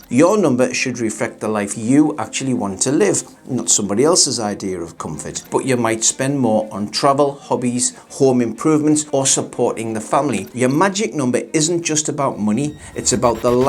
Your number should reflect the life you actually want to live, not somebody else's idea of comfort. But you might spend more on travel, hobbies, home improvements, or supporting the family. Your magic number isn't just about money, it's about the life.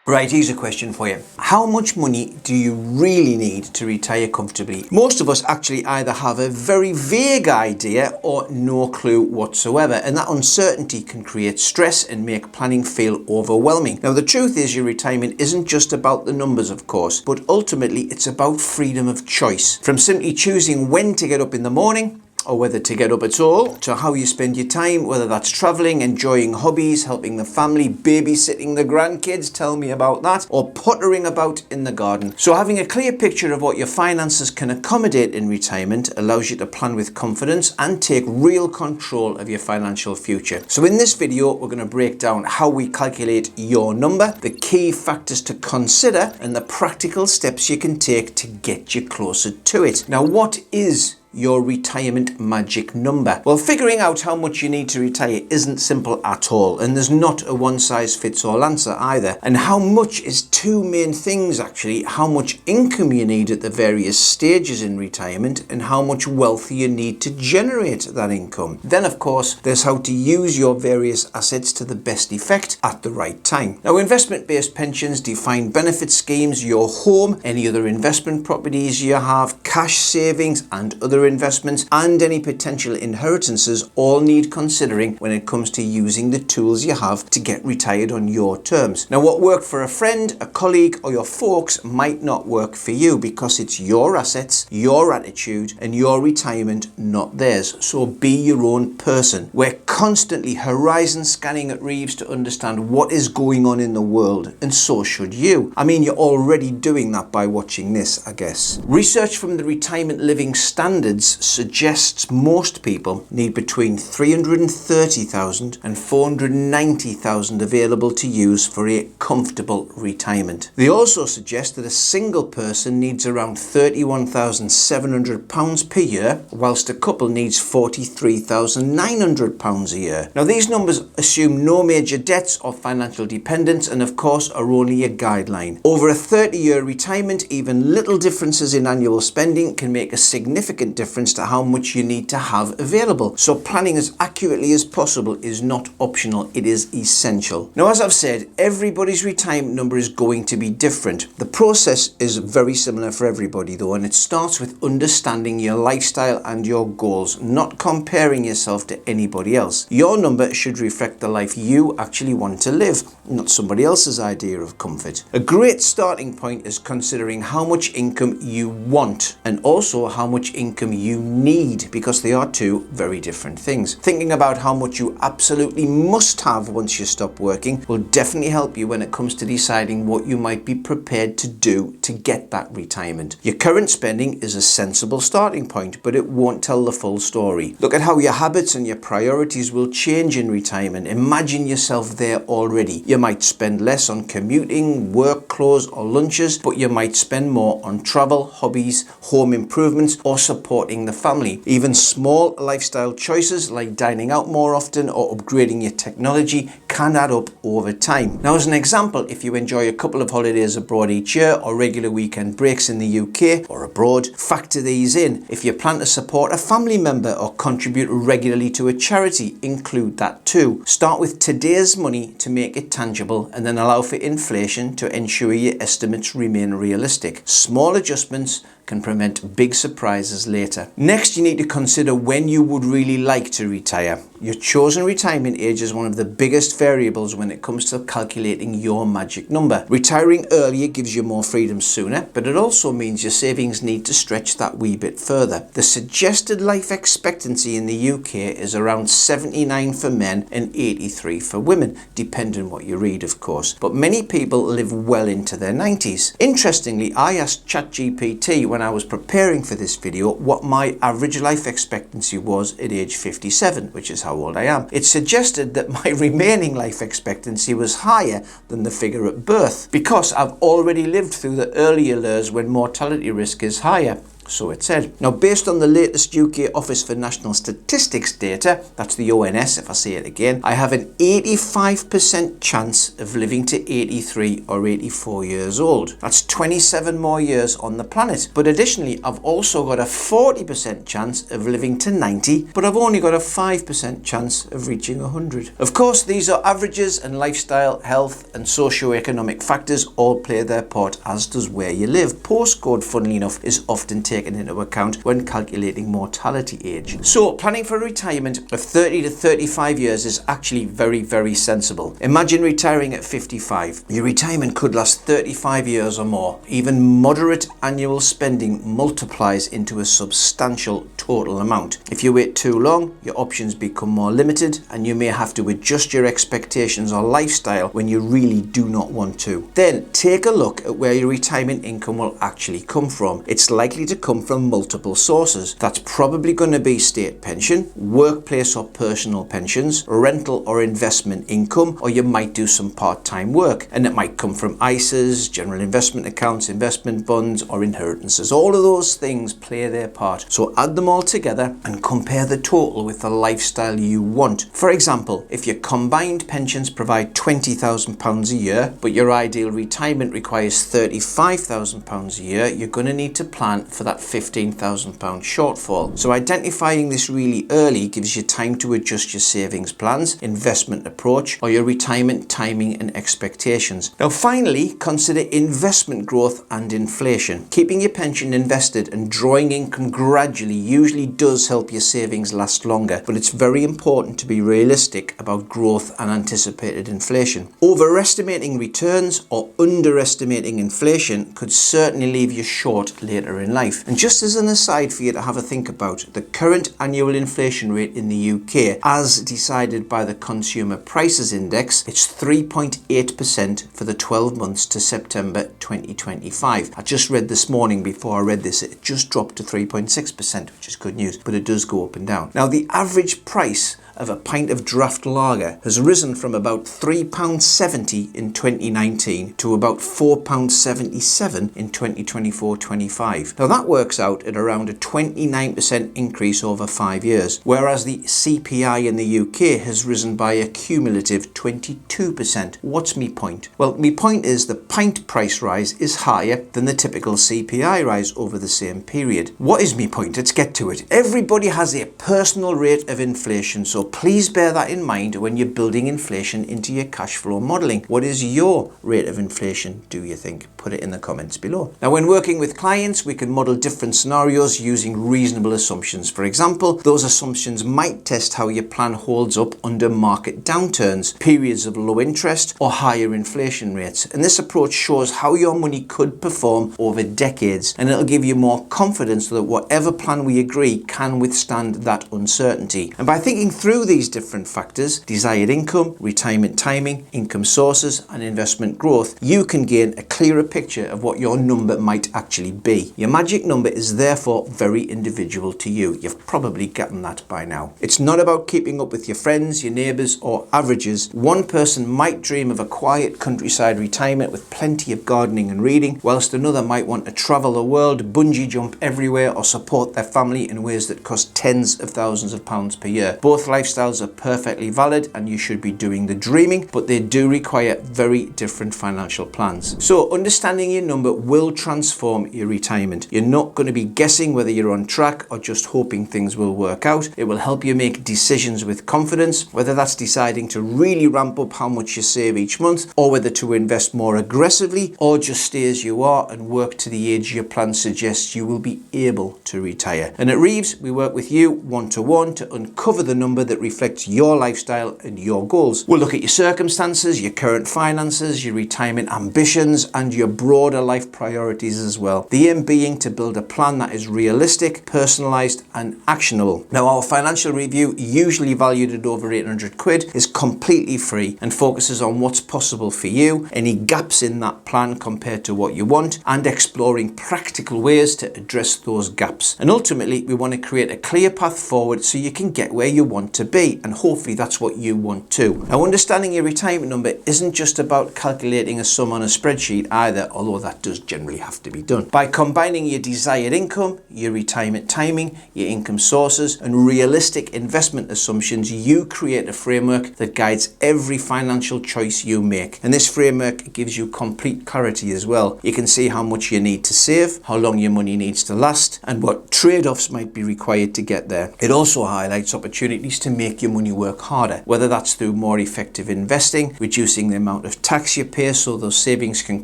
Right, here's a question for you. How much money do you really need to retire comfortably? Most of us actually either have a very vague idea or no clue whatsoever, and that uncertainty can create stress and make planning feel overwhelming. Now, the truth is your retirement isn't just about the numbers, of course, but ultimately it's about freedom of choice. From simply choosing when to get up in the morning, or whether to get up at all, to how you spend your time, whether that's traveling, enjoying hobbies, helping the family, babysitting the grandkids, tell me about that, or pottering about in the garden. So having a clear picture of what your finances can accommodate in retirement allows you to plan with confidence and take real control of your financial future. So in this video, we're going to break down how we calculate your number, the key factors to consider, and the practical steps you can take to get you closer to it. Now, what is your retirement magic number? Well, figuring out how much you need to retire isn't simple at all, and there's not a one-size-fits-all answer either. And how much is two main things actually: how much income you need at the various stages in retirement and how much wealth you need to generate that income. Then of course there's how to use your various assets to the best effect at the right time. Now, investment-based pensions, defined benefit schemes, your home, any other investment properties you have, cash savings and other investments, and any potential inheritances all need considering when it comes to using the tools you have to get retired on your terms. Now, what worked for a friend, a colleague, or your folks might not work for you because it's your assets, your attitude, and your retirement, not theirs. So be your own person. We're constantly horizon scanning at Reeves to understand what is going on in the world, and so should you. I mean, you're already doing that by watching this, I guess. Research from the Retirement Living Standards suggests most people need between $330,000 and $490,000 available to use for a comfortable retirement. They also suggest that a single person needs around £31,700 per year, whilst a couple needs £43,900 a year. Now, these numbers assume no major debts or financial dependence, and of course are only a guideline. Over a 30-year retirement, even little differences in annual spending can make a significant difference to how much you need to have available. So planning as accurately as possible is not optional, it is essential. Now, as I've said, everybody's retirement number is going to be different. The process is very similar for everybody though, and it starts with understanding your lifestyle and your goals, not comparing yourself to anybody else. Your number should reflect the life you actually want to live, not somebody else's idea of comfort. A great starting point is considering how much income you want and also how much income you need, because they are two very different things. Thinking about how much you absolutely must have once you stop working will definitely help you when it comes to deciding what you might be prepared to do to get that retirement. Your current spending is a sensible starting point, but it won't tell the full story. Look at how your habits and your priorities will change in retirement. Imagine yourself there already. You might spend less on commuting, work clothes or lunches, but you might spend more on travel, hobbies, home improvements, or supporting the family. Even small lifestyle choices like dining out more often or upgrading your technology can add up over time. Now, as an example, if you enjoy a couple of holidays abroad each year or regular weekend breaks in the UK or abroad, factor these in. If you plan to support a family member or contribute regularly to a charity, include that too. Start with today's money to make it tangible, and then allow for inflation to ensure your estimates remain realistic. Small adjustments can prevent big surprises later. Next, you need to consider when you would really like to retire. Your chosen retirement age is one of the biggest variables when it comes to calculating your magic number. Retiring earlier gives you more freedom sooner, but it also means your savings need to stretch that wee bit further. The suggested life expectancy in the UK is around 79 for men and 83 for women, depending on what you read, of course. But many people live well into their 90s. Interestingly, I asked ChatGPT when I was preparing for this video what my average life expectancy was at age 57, which is how old I am. It suggested that my remaining life expectancy was higher than the figure at birth because I've already lived through the earlier years when mortality risk is higher. So it said. Now, based on the latest UK Office for National Statistics data, that's the ONS if I say it again, I have an 85% chance of living to 83 or 84 years old. That's 27 more years on the planet. But additionally, I've also got a 40% chance of living to 90, but I've only got a 5% chance of reaching 100. Of course, these are averages, and lifestyle, health and socio-economic factors all play their part, as does where you live. Postcode, funnily enough, is often taken into account when calculating mortality age. So planning for retirement of 30 to 35 years is actually very, very sensible. Imagine retiring at 55. Your retirement could last 35 years or more. Even moderate annual spending multiplies into a substantial total amount. If you wait too long, your options become more limited, and you may have to adjust your expectations or lifestyle when you really do not want to. Then take a look at where your retirement income will actually come from. It's likely to come from multiple sources. That's probably going to be state pension, workplace or personal pensions, rental or investment income, or you might do some part-time work, and it might come from ISAs, general investment accounts, investment funds, or inheritances. All of those things play their part. So add them all together and compare the total with the lifestyle you want. For example, if your combined pensions provide £20,000 a year, but your ideal retirement requires £35,000 a year, you're going to need to plan for that £15,000 shortfall. So identifying this really early gives you time to adjust your savings plans, investment approach, or your retirement timing and expectations. Now finally, consider investment growth and inflation. Keeping your pension invested and drawing income gradually usually does help your savings last longer, but it's very important to be realistic about growth and anticipated inflation. Overestimating returns or underestimating inflation could certainly leave you short later in life. And just as an aside for you to have a think about, the current annual inflation rate in the UK, as decided by the Consumer Prices Index, it's 3.8% for the 12 months to September 2025. I just read this morning before I read this, it just dropped to 3.6%, which is good news, but it does go up and down. Now, the average price of a pint of draft lager has risen from about £3.70 in 2019 to about £4.77 in 2024-25. Now that works out at around a 29% increase over 5 years, whereas the CPI in the UK has risen by a cumulative 22%. What's me point? Well, me point is the pint price rise is higher than the typical CPI rise over the same period. What is me point? Let's get to it. Everybody has a personal rate of inflation, so please bear that in mind when you're building inflation into your cash flow modeling. What is your rate of inflation, do you think? Put it in the comments below. Now, when working with clients, we can model different scenarios using reasonable assumptions. For example, those assumptions might test how your plan holds up under market downturns, periods of low interest, or higher inflation rates. And this approach shows how your money could perform over decades, and it'll give you more confidence that whatever plan we agree can withstand that uncertainty. And by thinking through these different factors, desired income, retirement timing, income sources, and investment growth, you can gain a clearer picture of what your number might actually be. Your magic number is therefore very individual to you. You've probably gotten that by now. It's not about keeping up with your friends, your neighbours, or averages. One person might dream of a quiet countryside retirement with plenty of gardening and reading, whilst another might want to travel the world, bungee jump everywhere, or support their family in ways that cost tens of thousands of pounds per year. Both lifestyles are perfectly valid, and you should be doing the dreaming, but they do require very different financial plans. So understanding your number will transform your retirement. You're not going to be guessing whether you're on track or just hoping things will work out. It will help you make decisions with confidence, whether that's deciding to really ramp up how much you save each month, or whether to invest more aggressively, or just stay as you are and work to the age your plan suggests you will be able to retire. And at Reeves, we work with you one-to-one to uncover the number that reflects your lifestyle and your goals. We'll look at your circumstances, your current finances, your retirement ambitions, and your broader life priorities as well. The aim being to build a plan that is realistic, personalised, and actionable. Now, our financial review, usually valued at over 800 quid, is completely free and focuses on what's possible for you, any gaps in that plan compared to what you want, and exploring practical ways to address those gaps. And ultimately, we want to create a clear path forward so you can get where you want to to be, and hopefully that's what you want too. Now, understanding your retirement number isn't just about calculating a sum on a spreadsheet either, although that does generally have to be done. By combining your desired income, your retirement timing, your income sources, and realistic investment assumptions, you create a framework that guides every financial choice you make. And this framework gives you complete clarity as well. You can see how much you need to save, how long your money needs to last, and what trade-offs might be required to get there. It also highlights opportunities to make your money work harder, whether that's through more effective investing, reducing the amount of tax you pay so those savings can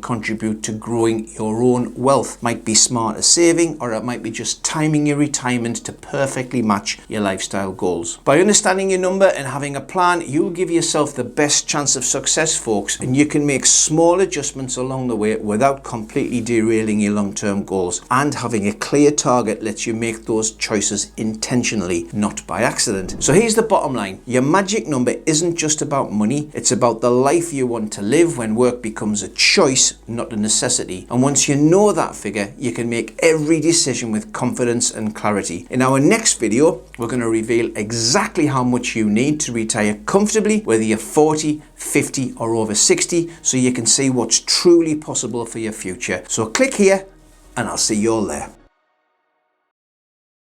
contribute to growing your own wealth. Might be smarter saving, or it might be just timing your retirement to perfectly match your lifestyle goals. By understanding your number and having a plan, you'll give yourself the best chance of success, folks, and you can make small adjustments along the way without completely derailing your long-term goals. And having a clear target lets you make those choices intentionally, not by accident. So here's the bottom line. Your magic number isn't just about money, it's about the life you want to live when work becomes a choice, not a necessity. And once you know that figure, you can make every decision with confidence and clarity. In our next video, we're going to reveal exactly how much you need to retire comfortably, whether you're 40, 50 or over 60, so you can see what's truly possible for your future. So click here and I'll see you all there.